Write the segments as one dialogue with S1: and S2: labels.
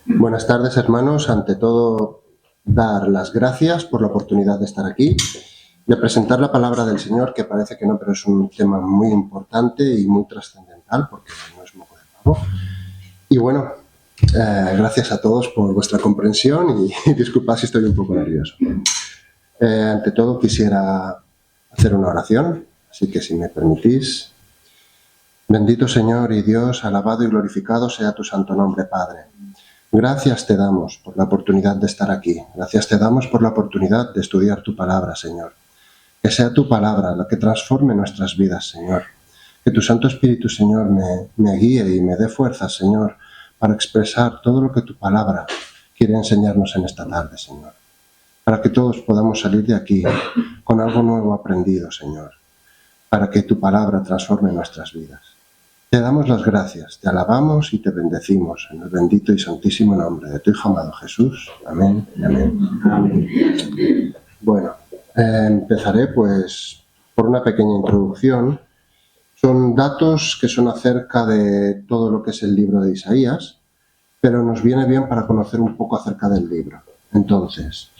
S1: Buenas tardes, hermanos. Ante todo, dar las gracias por la oportunidad de estar aquí, de presentar la palabra del Señor, que parece que no, pero es un tema muy importante y muy trascendental, porque no es moco de pavo. Y bueno, gracias a todos por vuestra comprensión y disculpad si estoy un poco nervioso. Ante todo, quisiera hacer una oración, así que si me permitís. Bendito Señor y Dios, alabado y glorificado sea tu santo nombre, Padre. Gracias te damos por la oportunidad de estar aquí. Gracias te damos por la oportunidad de estudiar tu palabra, Señor. Que sea tu palabra la que transforme nuestras vidas, Señor. Que tu Santo Espíritu, Señor, me guíe y me dé fuerza, Señor, para expresar todo lo que tu palabra quiere enseñarnos en esta tarde, Señor. Para que todos podamos salir de aquí con algo nuevo aprendido, Señor. Para que tu palabra transforme nuestras vidas. Te damos las gracias, te alabamos y te bendecimos en el bendito y santísimo nombre de tu Hijo amado Jesús. Amén y amén. Amén. Bueno, empezaré pues por una pequeña introducción. Son datos que son acerca de todo lo que es el libro de Isaías, pero nos viene bien para conocer un poco acerca del libro. Entonces,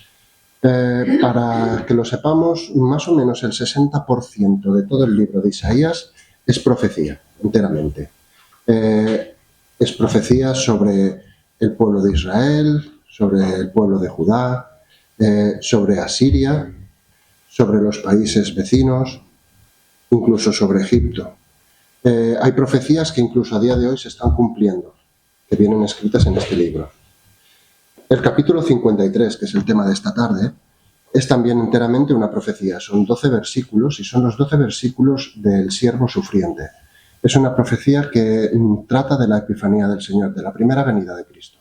S1: para que lo sepamos, más o menos el 60% de todo el libro de Isaías es profecía, enteramente. Es profecía sobre el pueblo de Israel, sobre el pueblo de Judá, sobre Asiria, sobre los países vecinos, incluso sobre Egipto. Hay profecías que incluso a día de hoy se están cumpliendo, que vienen escritas en este libro. El capítulo 53, que es el tema de esta tarde, es también enteramente una profecía. Son 12 versículos y son los 12 versículos del siervo sufriente. Es una profecía que trata de la epifanía del Señor, de la primera venida de Cristo.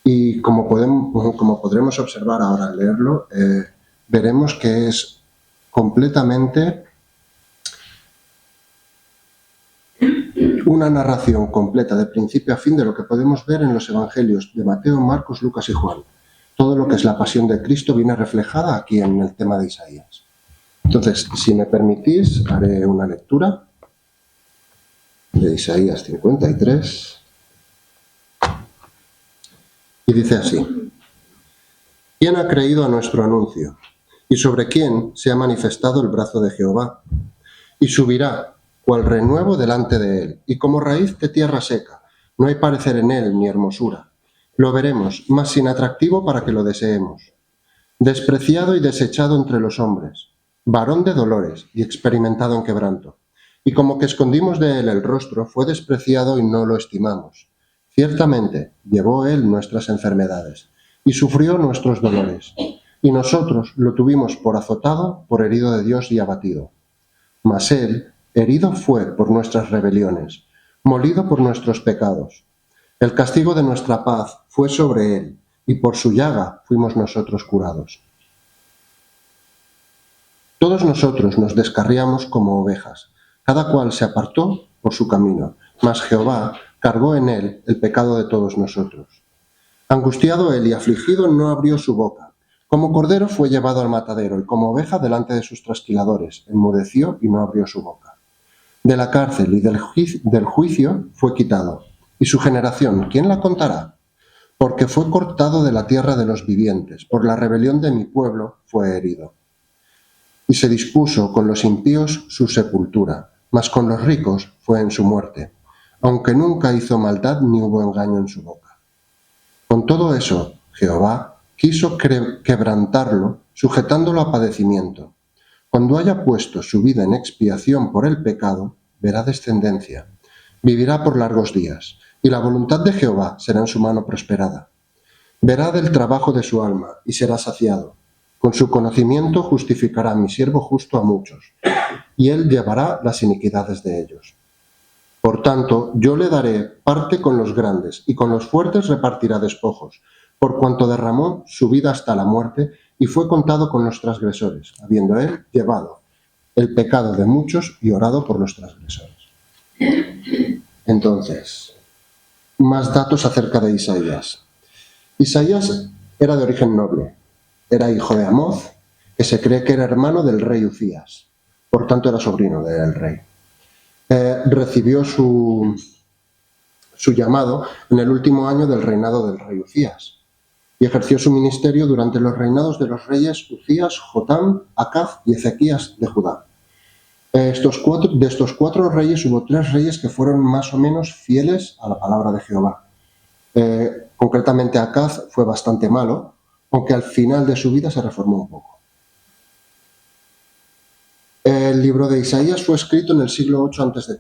S1: Y como podremos observar ahora al leerlo, veremos que es completamente una narración completa de principio a fin de lo que podemos ver en los evangelios de Mateo, Marcos, Lucas y Juan. Todo lo que es la pasión de Cristo viene reflejada aquí en el tema de Isaías. Entonces, si me permitís, haré una lectura de Isaías 53. Y dice así: ¿Quién ha creído a nuestro anuncio? ¿Y sobre quién se ha manifestado el brazo de Jehová? Y subirá, cual renuevo delante de él, y como raíz de tierra seca. No hay parecer en él ni hermosura. Lo veremos, mas sin atractivo para que lo deseemos. Despreciado y desechado entre los hombres, varón de dolores y experimentado en quebranto. Y como que escondimos de él el rostro, fue despreciado y no lo estimamos. Ciertamente, llevó él nuestras enfermedades y sufrió nuestros dolores. Y nosotros lo tuvimos por azotado, por herido de Dios y abatido. Mas él, herido fue por nuestras rebeliones, molido por nuestros pecados. El castigo de nuestra paz fue sobre él, y por su llaga fuimos nosotros curados. Todos nosotros nos descarriamos como ovejas, cada cual se apartó por su camino, mas Jehová cargó en él el pecado de todos nosotros. Angustiado él y afligido no abrió su boca. Como cordero fue llevado al matadero, y como oveja delante de sus trasquiladores, enmudeció y no abrió su boca. De la cárcel y del juicio fue quitado. ¿Y su generación, quién la contará? Porque fue cortado de la tierra de los vivientes, por la rebelión de mi pueblo fue herido. Y se dispuso con los impíos su sepultura, mas con los ricos fue en su muerte, aunque nunca hizo maldad ni hubo engaño en su boca. Con todo eso, Jehová quiso quebrantarlo, sujetándolo a padecimiento. Cuando haya puesto su vida en expiación por el pecado, verá descendencia, vivirá por largos días, y la voluntad de Jehová será en su mano prosperada. Verá del trabajo de su alma, y será saciado. Con su conocimiento justificará mi siervo justo a muchos, y él llevará las iniquidades de ellos. Por tanto, yo le daré parte con los grandes, y con los fuertes repartirá despojos, por cuanto derramó su vida hasta la muerte, y fue contado con los transgresores, habiendo él llevado el pecado de muchos y orado por los transgresores. Entonces, más datos acerca de Isaías. Isaías era de origen noble, era hijo de Amoz, que se cree que era hermano del rey Uzías, por tanto era sobrino del rey. Recibió su su llamado en el último año del reinado del rey Uzías y ejerció su ministerio durante los reinados de los reyes Uzías, Jotam, Acaz y Ezequías de Judá. De estos cuatro reyes hubo 3 reyes que fueron más o menos fieles a la palabra de Jehová. Concretamente Acaz fue bastante malo, aunque al final de su vida se reformó un poco. El libro de Isaías fue escrito en el siglo VIII a.C.,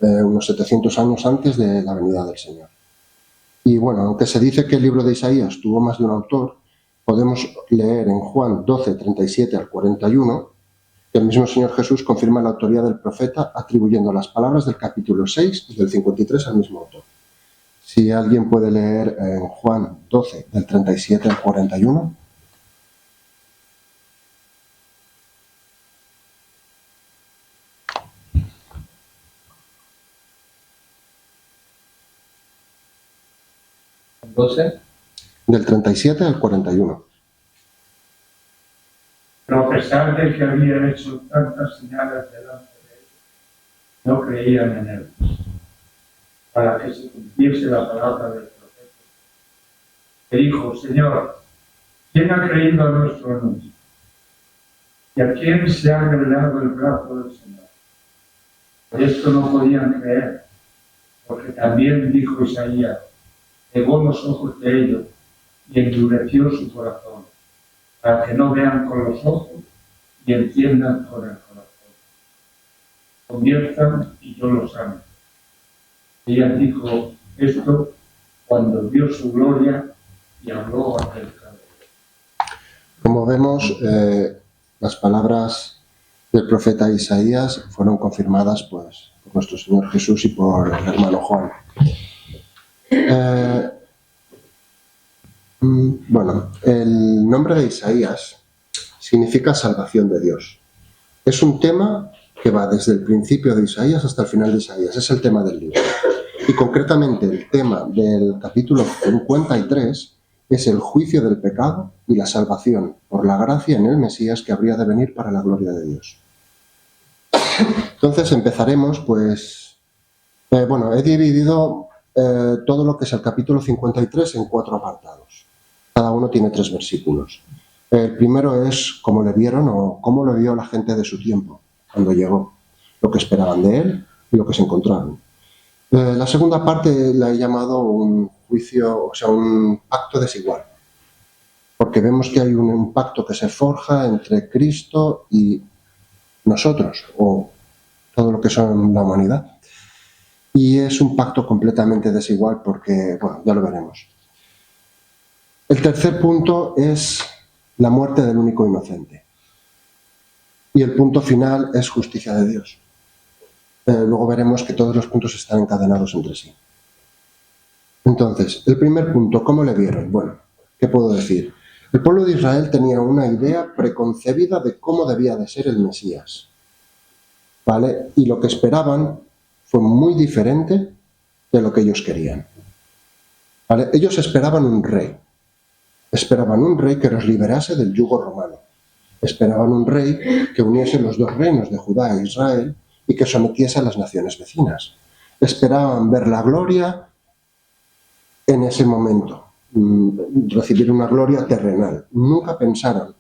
S1: unos 700 años antes de la venida del Señor. Y bueno, aunque se dice que el libro de Isaías tuvo más de un autor, podemos leer en Juan 12, 37 al 41, que el mismo Señor Jesús confirma la autoría del profeta atribuyendo las palabras del capítulo 6 y del 53 al mismo autor. Si alguien puede leer en Juan 12, del 37 al 41. Del 37 al 41.
S2: Pero a pesar de que había hecho tantas señales delante de ellos, no creían en él, para que se cumpliese la palabra del profeta. Que dijo: Señor, ¿quién ha creído a nuestro anuncio? ¿Y a quién se ha revelado el brazo del Señor? Por esto no podían creer, porque también dijo Isaías: cegó los ojos de ellos y endureció su corazón, para que no vean con los ojos y entiendan con el corazón. Conviertan y yo los amo. Ella dijo esto cuando vio su gloria y habló acerca de él.
S1: Como vemos, las palabras del profeta Isaías fueron confirmadas pues, por nuestro Señor Jesús y por el hermano Juan. Bueno, el nombre de Isaías significa salvación de Dios. Es un tema que va desde el principio de Isaías hasta el final de Isaías. Es el tema del libro. Y concretamente el tema del capítulo 53 es el juicio del pecado y la salvación por la gracia en el Mesías que habría de venir para la gloria de Dios. Entonces empezaremos, pues, he dividido todo lo que es el capítulo 53 en 4 apartados. Cada uno tiene 3 versículos. El primero es cómo le vieron o cómo lo vio la gente de su tiempo cuando llegó, lo que esperaban de él y lo que se encontraron. La segunda parte la he llamado un juicio, o sea, un pacto desigual, porque vemos que hay un pacto que se forja entre Cristo y nosotros, o todo lo que son la humanidad. Y es un pacto completamente desigual porque, bueno, ya lo veremos. El tercer punto es la muerte del único inocente. Y el punto final es justicia de Dios. Luego veremos que todos los puntos están encadenados entre sí. Entonces, el primer punto, ¿cómo le vieron? Bueno, ¿qué puedo decir? El pueblo de Israel tenía una idea preconcebida de cómo debía de ser el Mesías, ¿vale? Y lo que esperaban fue muy diferente de lo que ellos querían, ¿vale? Ellos esperaban un rey que los liberase del yugo romano. Esperaban un rey que uniese los 2 reinos de Judá e Israel y que sometiese a las naciones vecinas. Esperaban ver la gloria en ese momento, recibir una gloria terrenal. Nunca pensaron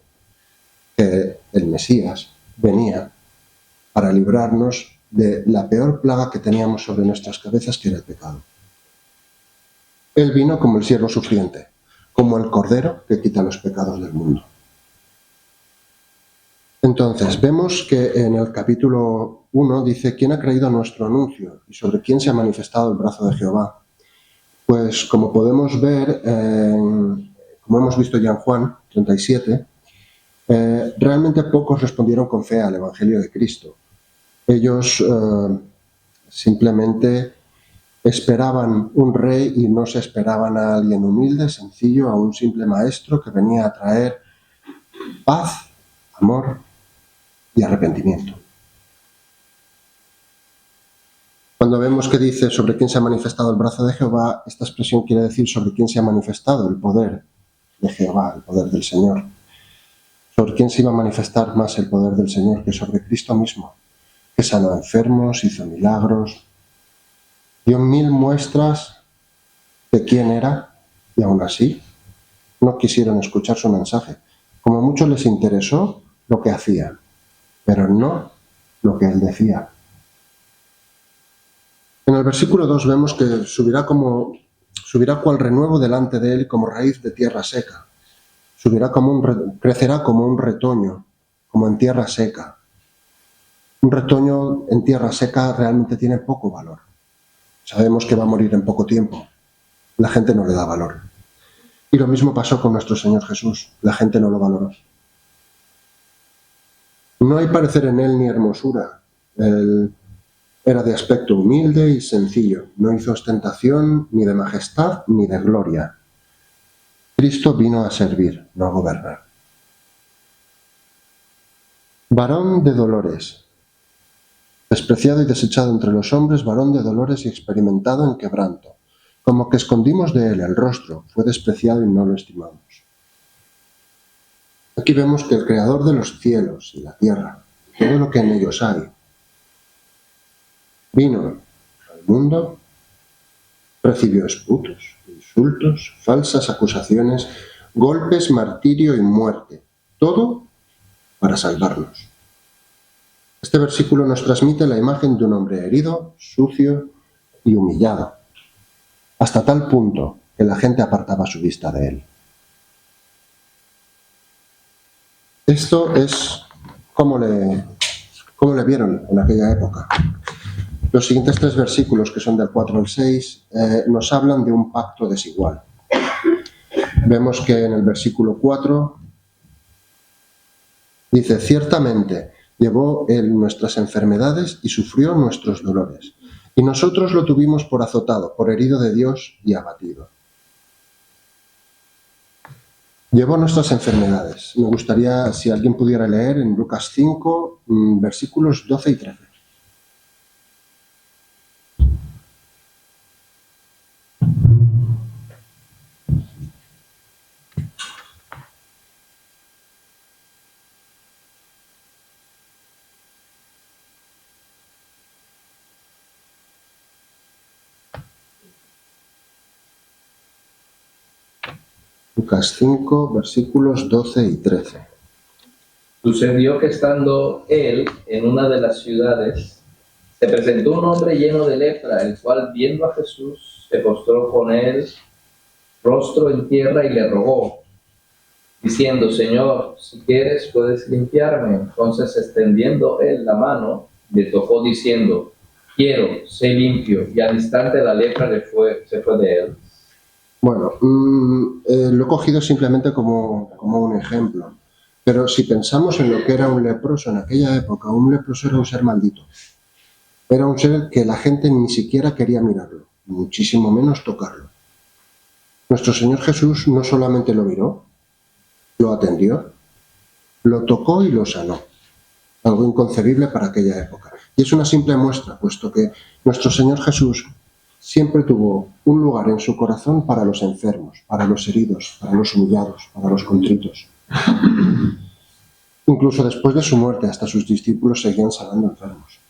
S1: que el Mesías venía para librarnos de la peor plaga que teníamos sobre nuestras cabezas, que era el pecado. Él vino como el siervo sufriente, como el cordero que quita los pecados del mundo. Entonces, vemos que en el capítulo 1 dice: ¿quién ha creído a nuestro anuncio? Y sobre quién se ha manifestado el brazo de Jehová. Pues como podemos ver, como hemos visto ya en Juan 37, realmente pocos respondieron con fe al Evangelio de Cristo. Ellos simplemente esperaban un rey y no se esperaban a alguien humilde, sencillo, a un simple maestro que venía a traer paz, amor y arrepentimiento. Cuando vemos que dice sobre quién se ha manifestado el brazo de Jehová, esta expresión quiere decir sobre quién se ha manifestado el poder de Jehová, el poder del Señor. ¿Sobre quién se iba a manifestar más el poder del Señor que sobre Cristo mismo? Que sanó a enfermos, hizo milagros, dio 1000 muestras de quién era y aún así no quisieron escuchar su mensaje. Como a muchos les interesó lo que hacía, pero no lo que él decía. En el versículo 2 vemos que subirá cual renuevo delante de él como raíz de tierra seca. Crecerá como un retoño, como en tierra seca. Un retoño en tierra seca realmente tiene poco valor. Sabemos que va a morir en poco tiempo. La gente no le da valor. Y lo mismo pasó con nuestro Señor Jesús. La gente no lo valoró. No hay parecer en él ni hermosura. Él era de aspecto humilde y sencillo. No hizo ostentación ni de majestad ni de gloria. Cristo vino a servir, no a gobernar. Varón de dolores. Despreciado y desechado entre los hombres, varón de dolores y experimentado en quebranto. Como que escondimos de él el rostro, fue despreciado y no lo estimamos. Aquí vemos que el Creador de los cielos y la tierra, todo lo que en ellos hay, vino al mundo, recibió esputos, insultos, falsas acusaciones, golpes, martirio y muerte, todo para salvarnos. Este versículo nos transmite la imagen de un hombre herido, sucio y humillado, hasta tal punto que la gente apartaba su vista de él. Esto es cómo le vieron en aquella época. Los siguientes 3 versículos, que son del 4 al 6, nos hablan de un pacto desigual. Vemos que en el versículo 4 dice: ciertamente llevó él nuestras enfermedades y sufrió nuestros dolores, y nosotros lo tuvimos por azotado, por herido de Dios y abatido. Llevó nuestras enfermedades. Me gustaría, si alguien pudiera leer en Lucas 5, versículos 12 y 13. Lucas 5, versículos 12 y 13.
S3: Sucedió que estando él en una de las ciudades, se presentó un hombre lleno de lepra, el cual, viendo a Jesús, se postró con él, rostro en tierra, y le rogó, diciendo: Señor, si quieres, puedes limpiarme. Entonces, extendiendo él la mano, le tocó, diciendo: quiero, sé limpio. Y al instante la lepra se fue de él.
S1: Bueno, lo he cogido simplemente como un ejemplo. Pero si pensamos en lo que era un leproso en aquella época, un leproso era un ser maldito. Era un ser que la gente ni siquiera quería mirarlo, muchísimo menos tocarlo. Nuestro Señor Jesús no solamente lo miró, lo atendió, lo tocó y lo sanó. Algo inconcebible para aquella época. Y es una simple muestra, puesto que nuestro Señor Jesús siempre tuvo un lugar en su corazón para los enfermos, para los heridos, para los humillados, para los contritos. Incluso después de su muerte, hasta sus discípulos seguían sanando enfermos.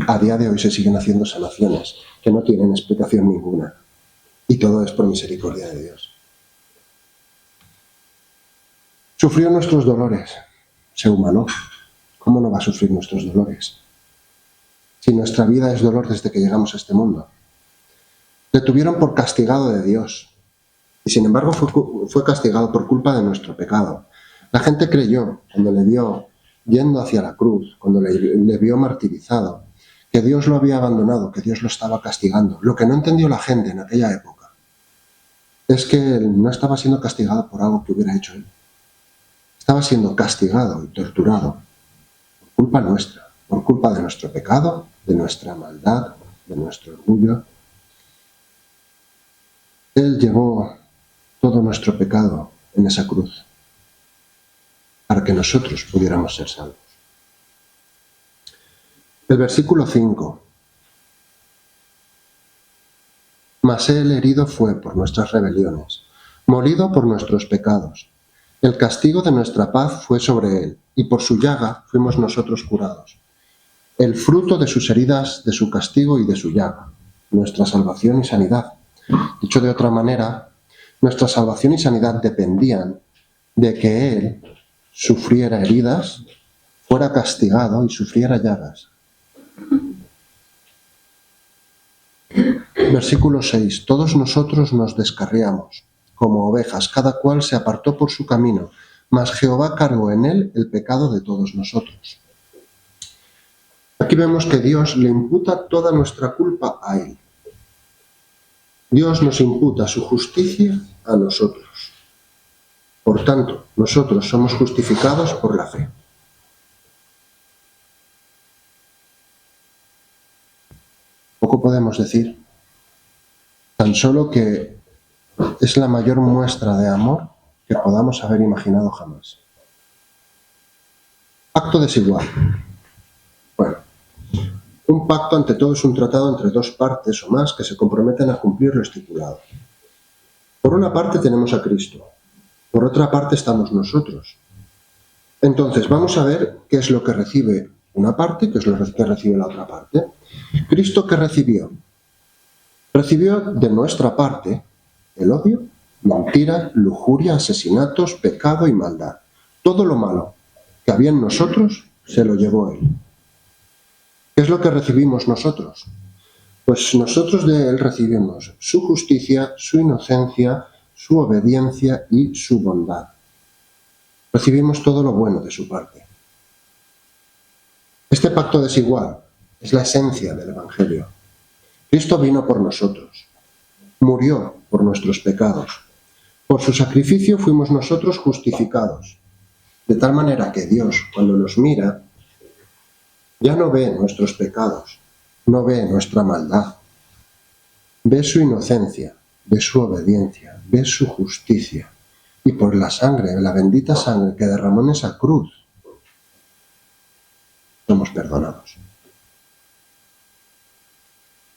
S1: A día de hoy se siguen haciendo sanaciones que no tienen explicación ninguna. Y todo es por misericordia de Dios. Sufrió nuestros dolores. Se humanó. ¿Cómo no va a sufrir nuestros dolores? Si nuestra vida es dolor desde que llegamos a este mundo. Le tuvieron por castigado de Dios. Y sin embargo fue castigado por culpa de nuestro pecado. La gente creyó, cuando le vio yendo hacia la cruz, cuando le vio martirizado, que Dios lo había abandonado, que Dios lo estaba castigando. Lo que no entendió la gente en aquella época es que él no estaba siendo castigado por algo que hubiera hecho él. Estaba siendo castigado y torturado por culpa nuestra, por culpa de nuestro pecado, de nuestra maldad, de nuestro orgullo. Él llevó todo nuestro pecado en esa cruz para que nosotros pudiéramos ser salvos. El versículo 5. Mas él herido fue por nuestras rebeliones, molido por nuestros pecados. El castigo de nuestra paz fue sobre él, y por su llaga fuimos nosotros curados. El fruto de sus heridas, de su castigo y de su llaga, nuestra salvación y sanidad. Dicho de otra manera, nuestra salvación y sanidad dependían de que Él sufriera heridas, fuera castigado y sufriera llagas. Versículo 6. Todos nosotros nos descarriamos, como ovejas, cada cual se apartó por su camino, mas Jehová cargó en él el pecado de todos nosotros. Aquí vemos que Dios le imputa toda nuestra culpa a Él. Dios nos imputa su justicia a nosotros. Por tanto, nosotros somos justificados por la fe. Poco podemos decir, tan solo que es la mayor muestra de amor que podamos haber imaginado jamás. Pacto desigual. Bueno, un pacto ante todo es un tratado entre dos partes o más que se comprometen a cumplir lo estipulado. Por una parte tenemos a Cristo, por otra parte estamos nosotros. Entonces vamos a ver qué es lo que recibe una parte, qué es lo que recibe la otra parte. ¿Cristo qué recibió? Recibió de nuestra parte el odio, mentira, lujuria, asesinatos, pecado y maldad. Todo lo malo que había en nosotros se lo llevó Él. ¿Qué es lo que recibimos nosotros? Pues nosotros de Él recibimos su justicia, su inocencia, su obediencia y su bondad. Recibimos todo lo bueno de su parte. Este pacto desigual es la esencia del Evangelio. Cristo vino por nosotros, murió por nuestros pecados. Por su sacrificio fuimos nosotros justificados, de tal manera que Dios, cuando nos mira, ya no ve nuestros pecados, no ve nuestra maldad, ve su inocencia, ve su obediencia, ve su justicia. Y por la sangre, la bendita sangre que derramó en esa cruz, somos perdonados.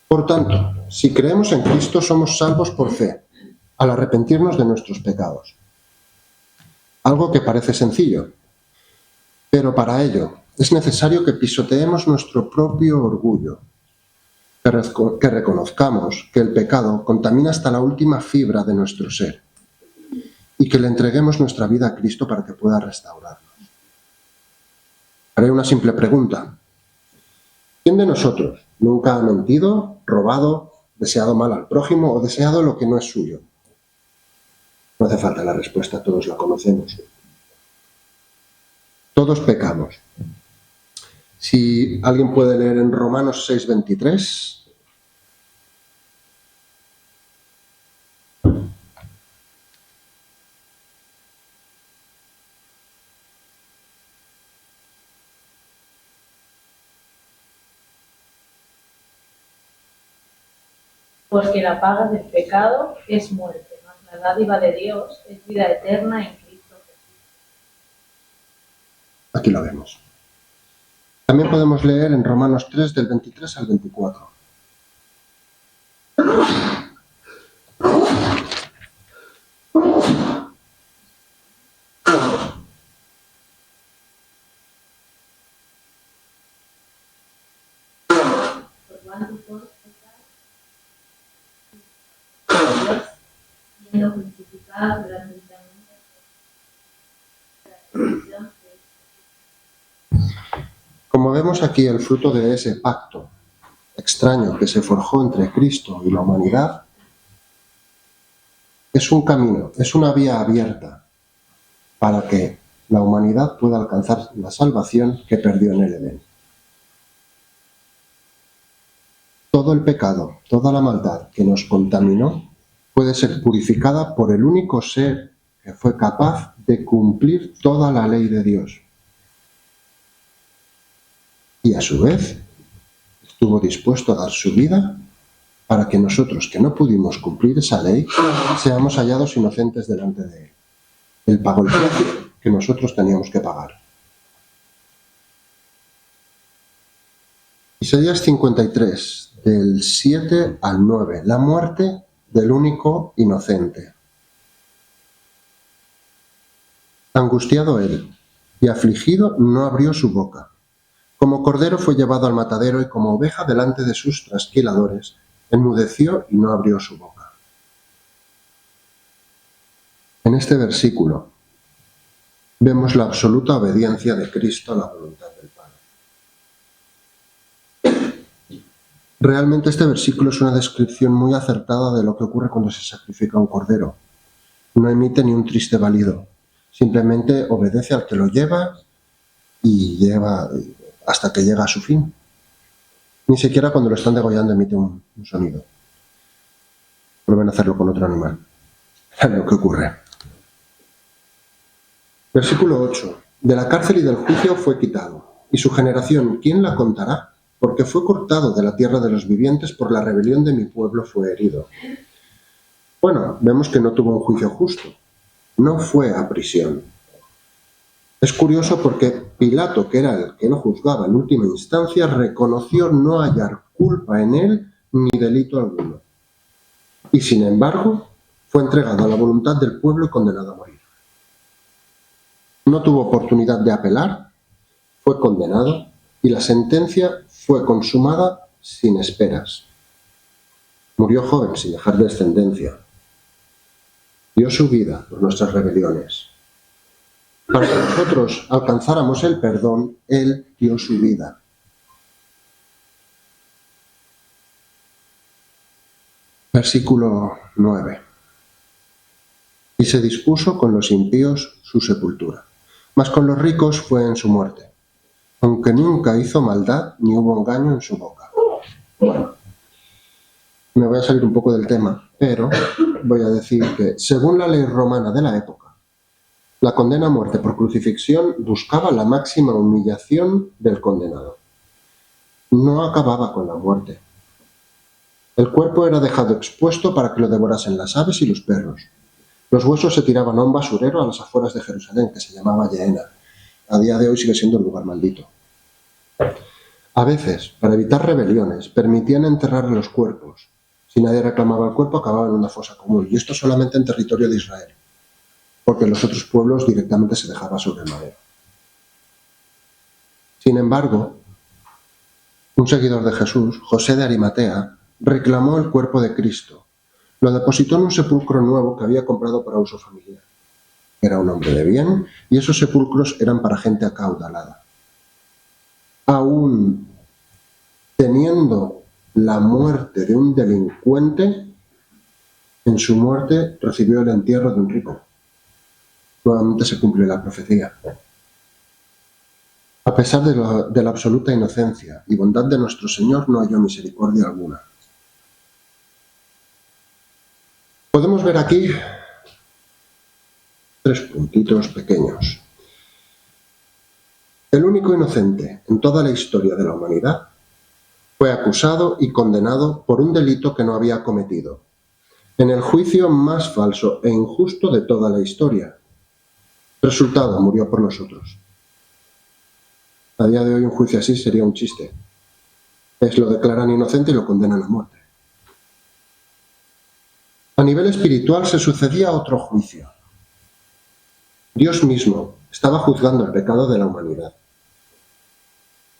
S1: Por tanto, si creemos en Cristo, somos salvos por fe, al arrepentirnos de nuestros pecados. Algo que parece sencillo, pero para ello es necesario que pisoteemos nuestro propio orgullo, que reconozcamos que el pecado contamina hasta la última fibra de nuestro ser y que le entreguemos nuestra vida a Cristo para que pueda restaurarnos. Haré una simple pregunta. ¿Quién de nosotros nunca ha mentido, robado, deseado mal al prójimo o deseado lo que no es suyo? No hace falta la respuesta, todos la conocemos. Todos pecamos. Si alguien puede leer en Romanos 6:23.
S4: Porque la paga del pecado es muerte, mas la dádiva de Dios es vida eterna en Cristo Jesús.
S1: Aquí lo vemos. También podemos leer en Romanos 3, del 23 al 24.
S4: Por cuanto todos pecaron, Dios, siendo justificados gratuitamente por la redención de
S1: Como vemos aquí, el fruto de ese pacto extraño que se forjó entre Cristo y la humanidad es un camino, es una vía abierta para que la humanidad pueda alcanzar la salvación que perdió en el Edén. Todo el pecado, toda la maldad que nos contaminó puede ser purificada por el único ser que fue capaz de cumplir toda la ley de Dios. Y a su vez estuvo dispuesto a dar su vida para que nosotros, que no pudimos cumplir esa ley, seamos hallados inocentes delante de Él. Él pagó el precio que nosotros teníamos que pagar. Isaías 53, del 7 al 9, la muerte del único inocente. Angustiado él y afligido no abrió su boca. Como cordero fue llevado al matadero y como oveja delante de sus trasquiladores, enmudeció y no abrió su boca. En este versículo vemos la absoluta obediencia de Cristo a la voluntad del Padre. Realmente este versículo es una descripción muy acertada de lo que ocurre cuando se sacrifica un cordero. No emite ni un triste balido, simplemente obedece al que lo lleva y lleva hasta que llega a su fin. Ni siquiera cuando lo están degollando emite un sonido. Prueben a hacerlo con otro animal. Es lo que ocurre. Versículo 8. De la cárcel y del juicio fue quitado, y su generación, ¿quién la contará? Porque fue cortado de la tierra de los vivientes, por la rebelión de mi pueblo fue herido. Bueno, vemos que no tuvo un juicio justo. No fue a prisión. Es curioso porque Pilato, que era el que lo juzgaba en última instancia, reconoció no hallar culpa en él ni delito alguno. Y sin embargo, fue entregado a la voluntad del pueblo y condenado a morir. No tuvo oportunidad de apelar, fue condenado y la sentencia fue consumada sin esperas. Murió joven sin dejar descendencia. Dio su vida por nuestras rebeliones. Para que nosotros alcanzáramos el perdón, Él dio su vida. Versículo 9. Y se dispuso con los impíos su sepultura, mas con los ricos fue en su muerte, aunque nunca hizo maldad ni hubo engaño en su boca. Bueno, me voy a salir un poco del tema, pero voy a decir que, según la ley romana de la época, la condena a muerte por crucifixión buscaba la máxima humillación del condenado. No acababa con la muerte. El cuerpo era dejado expuesto para que lo devorasen las aves y los perros. Los huesos se tiraban a un basurero a las afueras de Jerusalén, que se llamaba Gehenna. A día de hoy sigue siendo un lugar maldito. A veces, para evitar rebeliones, permitían enterrar los cuerpos. Si nadie reclamaba el cuerpo, acababa en una fosa común. Y esto solamente en territorio de Israel, porque en los otros pueblos directamente se dejaba sobre el madero. Sin embargo, un seguidor de Jesús, José de Arimatea, reclamó el cuerpo de Cristo. Lo depositó en un sepulcro nuevo que había comprado para uso familiar. Era un hombre de bien y esos sepulcros eran para gente acaudalada. Aún teniendo la muerte de un delincuente, en su muerte recibió el entierro de un rico. Nuevamente se cumple la profecía. A pesar de la absoluta inocencia y bondad de nuestro Señor, no halló misericordia alguna. Podemos ver aquí 3 puntitos pequeños. El único inocente en toda la historia de la humanidad fue acusado y condenado por un delito que no había cometido, en el juicio más falso e injusto de toda la historia. Resultado, murió por nosotros. A día de hoy un juicio así sería un chiste. Lo declaran inocente y lo condenan a muerte. A nivel espiritual se sucedía otro juicio. Dios mismo estaba juzgando el pecado de la humanidad.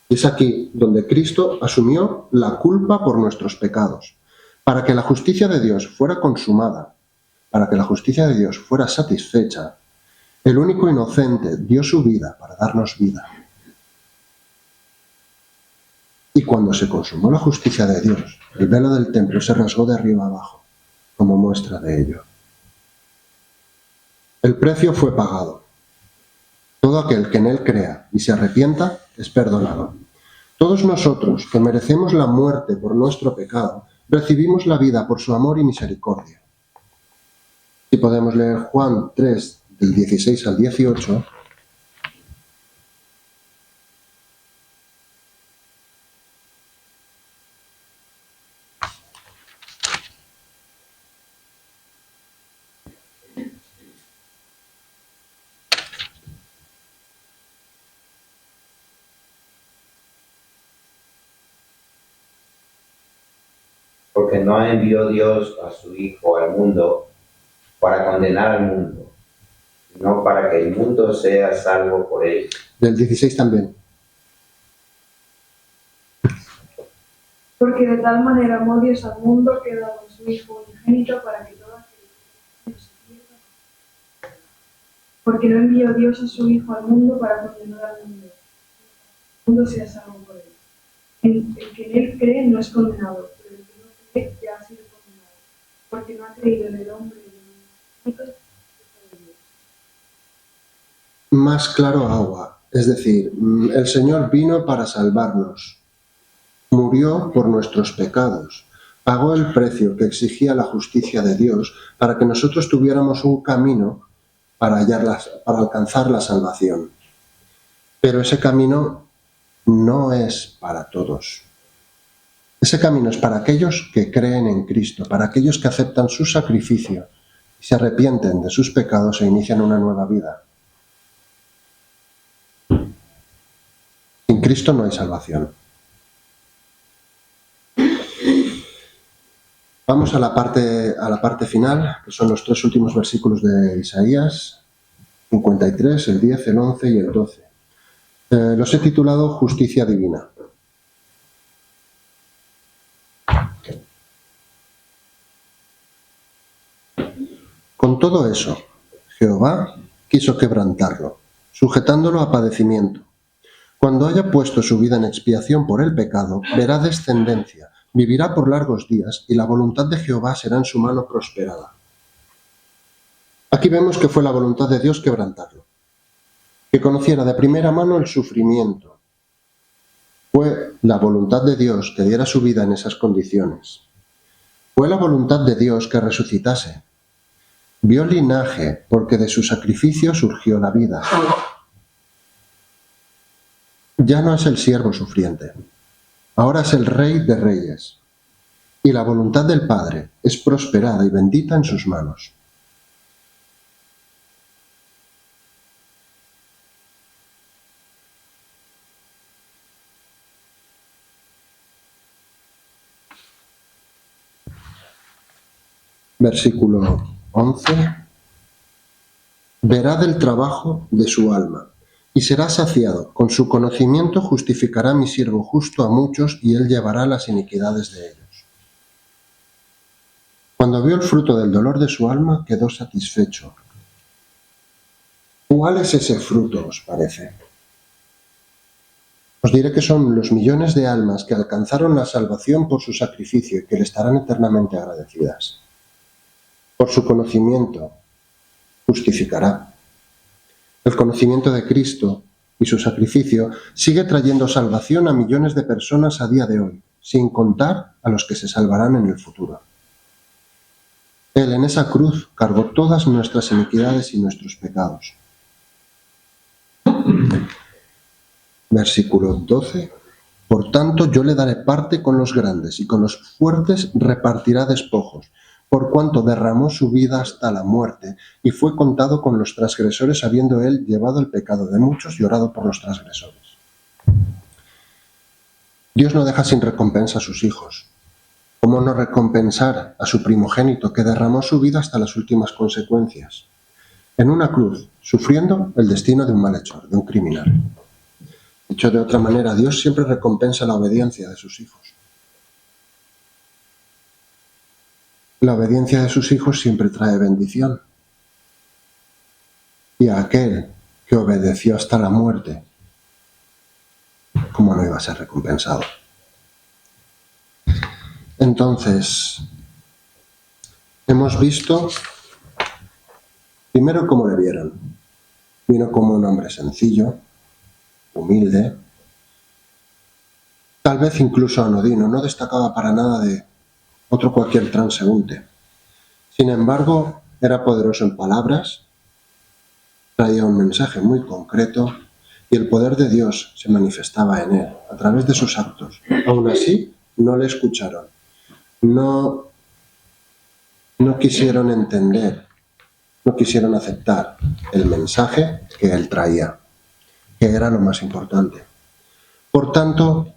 S1: Y es aquí donde Cristo asumió la culpa por nuestros pecados, para que la justicia de Dios fuera consumada, para que la justicia de Dios fuera satisfecha. El único inocente dio su vida para darnos vida. Y cuando se consumó la justicia de Dios, el velo del templo se rasgó de arriba abajo, como muestra de ello. El precio fue pagado. Todo aquel que en él crea y se arrepienta es perdonado. Todos nosotros, que merecemos la muerte por nuestro pecado, recibimos la vida por su amor y misericordia. Si podemos leer Juan 3, del 16 al 18,
S5: porque no envió Dios a su Hijo al mundo para condenar al mundo, sino para que el mundo sea salvo por él.
S1: del 16 también.
S6: Porque de tal manera amó Dios al mundo que ha dado a su Hijo unigénito para que todo aquel que no se pierda. Porque no envió Dios a su Hijo al mundo para condenar al mundo, el mundo sea salvo por él. El que en él cree no es condenado, pero el que no cree ya ha sido condenado, porque no ha creído en el hombre de Dios.
S1: Más claro agua, es decir, el Señor vino para salvarnos, murió por nuestros pecados, pagó el precio que exigía la justicia de Dios para que nosotros tuviéramos un camino para alcanzar la salvación. Pero ese camino no es para todos. Ese camino es para aquellos que creen en Cristo, para aquellos que aceptan su sacrificio y se arrepienten de sus pecados e inician una nueva vida. Sin Cristo no hay salvación. Vamos a la parte final, que son los 3 últimos versículos de Isaías 53, el 10, el 11 y el 12. Los he titulado Justicia Divina. Con todo eso, Jehová quiso quebrantarlo, sujetándolo a padecimiento. Cuando haya puesto su vida en expiación por el pecado, verá descendencia, vivirá por largos días, y la voluntad de Jehová será en su mano prosperada. Aquí vemos que fue la voluntad de Dios quebrantarlo, que conociera de primera mano el sufrimiento. Fue la voluntad de Dios que diera su vida en esas condiciones. Fue la voluntad de Dios que resucitase. Vio linaje, porque de su sacrificio surgió la vida. Ya no es el siervo sufriente, ahora es el Rey de Reyes, y la voluntad del Padre es prosperada y bendita en sus manos. Versículo 11. Verá del trabajo de su alma y será saciado. Con su conocimiento justificará mi siervo justo a muchos y él llevará las iniquidades de ellos. Cuando vio el fruto del dolor de su alma, quedó satisfecho. ¿Cuál es ese fruto, os parece? Os diré que son los millones de almas que alcanzaron la salvación por su sacrificio y que le estarán eternamente agradecidas. Por su conocimiento justificará. El conocimiento de Cristo y su sacrificio sigue trayendo salvación a millones de personas a día de hoy, sin contar a los que se salvarán en el futuro. Él en esa cruz cargó todas nuestras iniquidades y nuestros pecados. Versículo 12. Por tanto, yo le daré parte con los grandes y con los fuertes repartirá despojos, por cuanto derramó su vida hasta la muerte y fue contado con los transgresores, habiendo él llevado el pecado de muchos y orado por los transgresores. Dios no deja sin recompensa a sus hijos. ¿Cómo no recompensar a su primogénito que derramó su vida hasta las últimas consecuencias? En una cruz, sufriendo el destino de un malhechor, de un criminal. Dicho de otra manera, Dios siempre recompensa la obediencia de sus hijos. La obediencia de sus hijos siempre trae bendición. Y a aquel que obedeció hasta la muerte, ¿cómo no iba a ser recompensado? Entonces, hemos visto primero cómo le vieron. Vino como un hombre sencillo, humilde, tal vez incluso anodino, no destacaba para nada de otro cualquier transeúnte. Sin embargo, era poderoso en palabras, traía un mensaje muy concreto y el poder de Dios se manifestaba en él a través de sus actos. Aún así, no le escucharon, no quisieron entender, no quisieron aceptar el mensaje que él traía, que era lo más importante. Por tanto,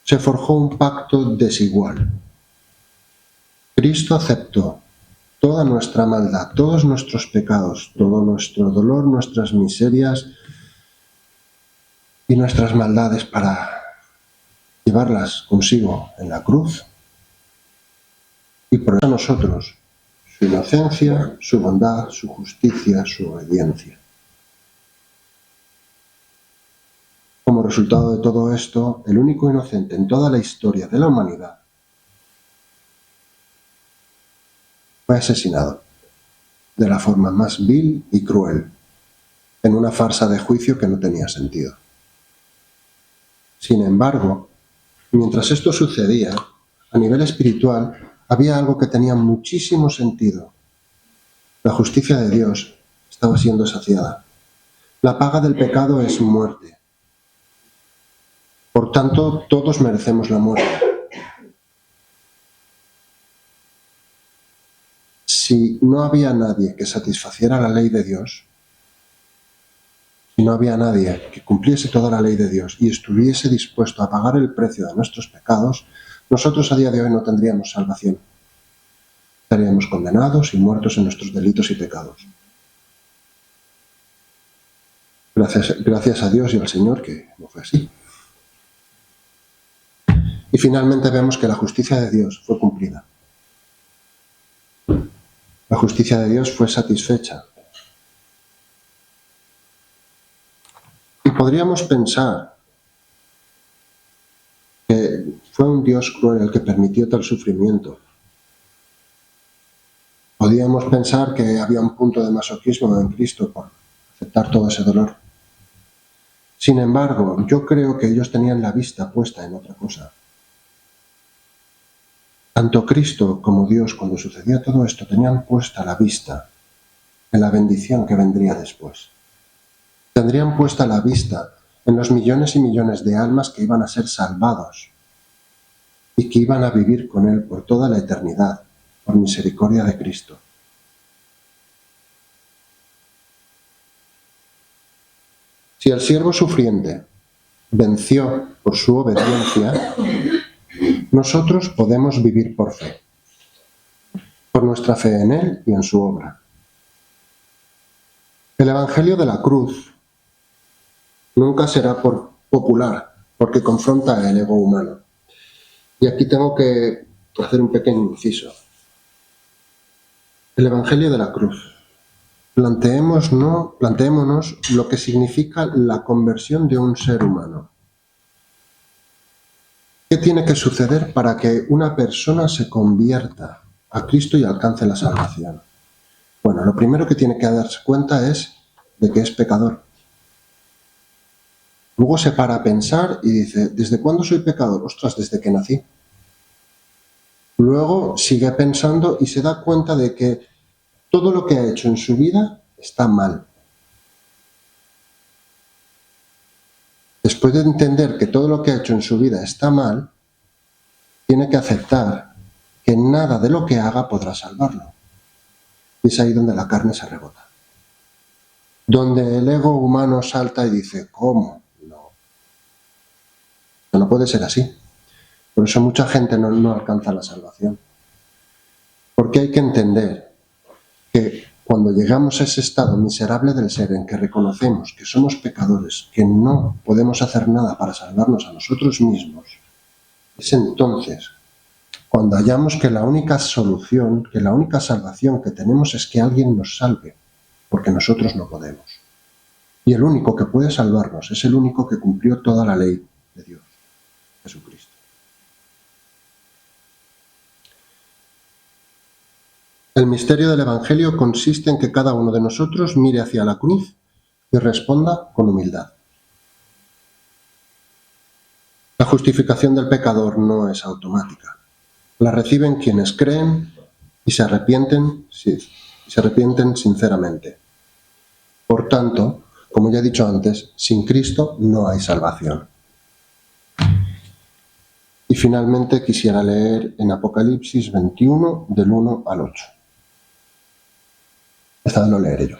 S1: se forjó un pacto desigual. Cristo aceptó toda nuestra maldad, todos nuestros pecados, todo nuestro dolor, nuestras miserias y nuestras maldades para llevarlas consigo en la cruz y por a nosotros su inocencia, su bondad, su justicia, su obediencia. Como resultado de todo esto, el único inocente en toda la historia de la humanidad fue asesinado de la forma más vil y cruel, en una farsa de juicio que no tenía sentido. Sin embargo, mientras esto sucedía, a nivel espiritual, había algo que tenía muchísimo sentido. La justicia de Dios estaba siendo saciada. La paga del pecado es muerte. Por tanto, todos merecemos la muerte. Si no había nadie que satisfaciera la ley de Dios, si no había nadie que cumpliese toda la ley de Dios y estuviese dispuesto a pagar el precio de nuestros pecados, nosotros a día de hoy no tendríamos salvación. Estaríamos condenados y muertos en nuestros delitos y pecados. Gracias a Dios y al Señor que no fue así. Y finalmente vemos que la justicia de Dios fue cumplida. La justicia de Dios fue satisfecha. Y podríamos pensar que fue un Dios cruel el que permitió tal sufrimiento. Podríamos pensar que había un punto de masoquismo en Cristo por aceptar todo ese dolor. Sin embargo, yo creo que ellos tenían la vista puesta en otra cosa. Tanto Cristo como Dios, cuando sucedía todo esto, tenían puesta la vista en la bendición que vendría después. Tendrían puesta la vista en los millones y millones de almas que iban a ser salvados y que iban a vivir con Él por toda la eternidad, por misericordia de Cristo. Si el siervo sufriente venció por su obediencia, nosotros podemos vivir por fe, por nuestra fe en Él y en su obra. El Evangelio de la cruz nunca será popular, porque confronta el ego humano. Y aquí tengo que hacer un pequeño inciso. El Evangelio de la cruz. Planteémonos lo que significa la conversión de un ser humano. ¿Qué tiene que suceder para que una persona se convierta a Cristo y alcance la salvación? Bueno, lo primero que tiene que darse cuenta es de que es pecador. Luego se para a pensar y dice, ¿desde cuándo soy pecador? Ostras, desde que nací. Luego sigue pensando y se da cuenta de que todo lo que ha hecho en su vida está mal. Después de entender que todo lo que ha hecho en su vida está mal, tiene que aceptar que nada de lo que haga podrá salvarlo. Y es ahí donde la carne se rebota. Donde el ego humano salta y dice, ¿cómo? No puede ser así. Por eso mucha gente no alcanza la salvación. Porque hay que entender que cuando llegamos a ese estado miserable del ser en que reconocemos que somos pecadores, que no podemos hacer nada para salvarnos a nosotros mismos, es entonces cuando hallamos que la única solución, que la única salvación que tenemos es que alguien nos salve, porque nosotros no podemos. Y el único que puede salvarnos es el único que cumplió toda la ley de Dios, Jesucristo. El misterio del Evangelio consiste en que cada uno de nosotros mire hacia la cruz y responda con humildad. La justificación del pecador no es automática. La reciben quienes creen y se arrepienten sinceramente. Por tanto, como ya he dicho antes, sin Cristo no hay salvación. Y finalmente quisiera leer en Apocalipsis 21, del 1 al 8. Esta vez lo leeré yo.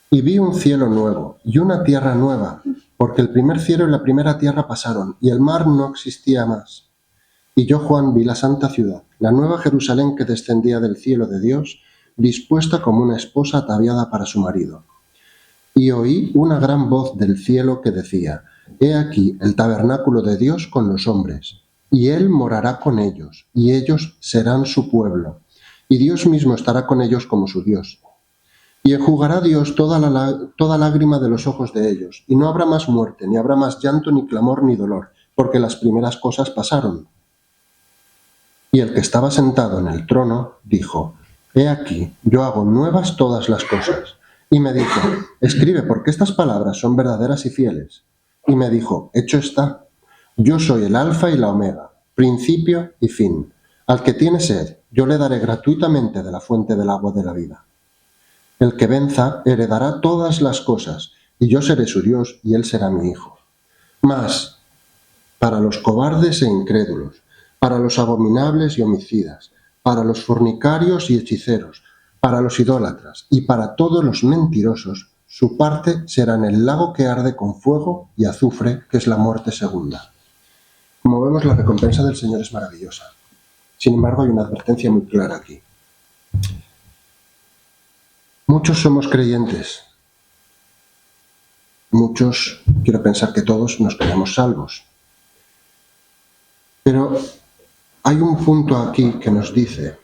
S1: Y vi un cielo nuevo y una tierra nueva, porque el primer cielo y la primera tierra pasaron, y el mar no existía más. Y yo, Juan, vi la santa ciudad, la nueva Jerusalén que descendía del cielo de Dios, dispuesta como una esposa ataviada para su marido. Y oí una gran voz del cielo que decía: He aquí el tabernáculo de Dios con los hombres, y Él morará con ellos, y ellos serán su pueblo, y Dios mismo estará con ellos como su Dios. Y enjugará Dios toda lágrima de los ojos de ellos, y no habrá más muerte, ni habrá más llanto, ni clamor, ni dolor, porque las primeras cosas pasaron. Y el que estaba sentado en el trono dijo: He aquí, yo hago nuevas todas las cosas. Y me dijo: Escribe, porque estas palabras son verdaderas y fieles. Y me dijo: Hecho está. Yo soy el Alfa y la Omega, principio y fin. Al que tiene sed, yo le daré gratuitamente de la fuente del agua de la vida. El que venza heredará todas las cosas, y yo seré su Dios, y él será mi hijo. Mas, para los cobardes e incrédulos, para los abominables y homicidas, para los fornicarios y hechiceros, para los idólatras y para todos los mentirosos, su parte será en el lago que arde con fuego y azufre, que es la muerte segunda. Como vemos, la recompensa del Señor es maravillosa. Sin embargo, hay una advertencia muy clara aquí. Muchos somos creyentes. Muchos, quiero pensar que todos, nos creemos salvos. Pero hay un punto aquí que nos dice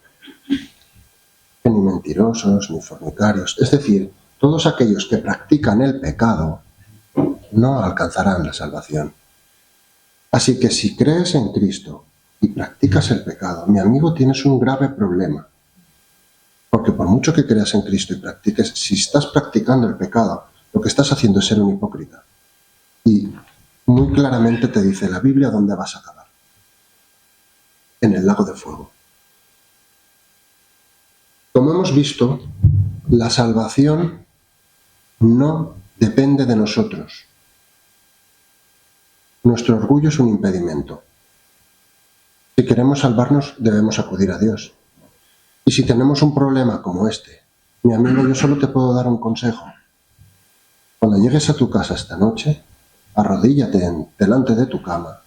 S1: que ni mentirosos, ni fornicarios, es decir, todos aquellos que practican el pecado, no alcanzarán la salvación. Así que si crees en Cristo y practicas el pecado, mi amigo, tienes un grave problema. Porque por mucho que creas en Cristo y practiques, si estás practicando el pecado, lo que estás haciendo es ser un hipócrita. Y muy claramente te dice la Biblia dónde vas a acabar. En el lago de fuego. Como hemos visto, la salvación no depende de nosotros. Nuestro orgullo es un impedimento. Si queremos salvarnos, debemos acudir a Dios. Y si tenemos un problema como este, mi amigo, yo solo te puedo dar un consejo. Cuando llegues a tu casa esta noche, arrodíllate delante de tu cama,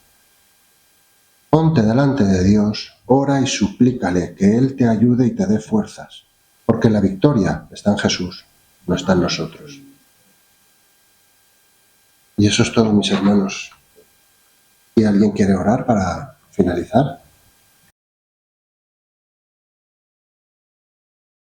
S1: ponte delante de Dios, ora y suplícale que Él te ayude y te dé fuerzas, porque la victoria está en Jesús, no está en nosotros. Y eso es todo, mis hermanos. ¿Y alguien quiere orar para finalizar?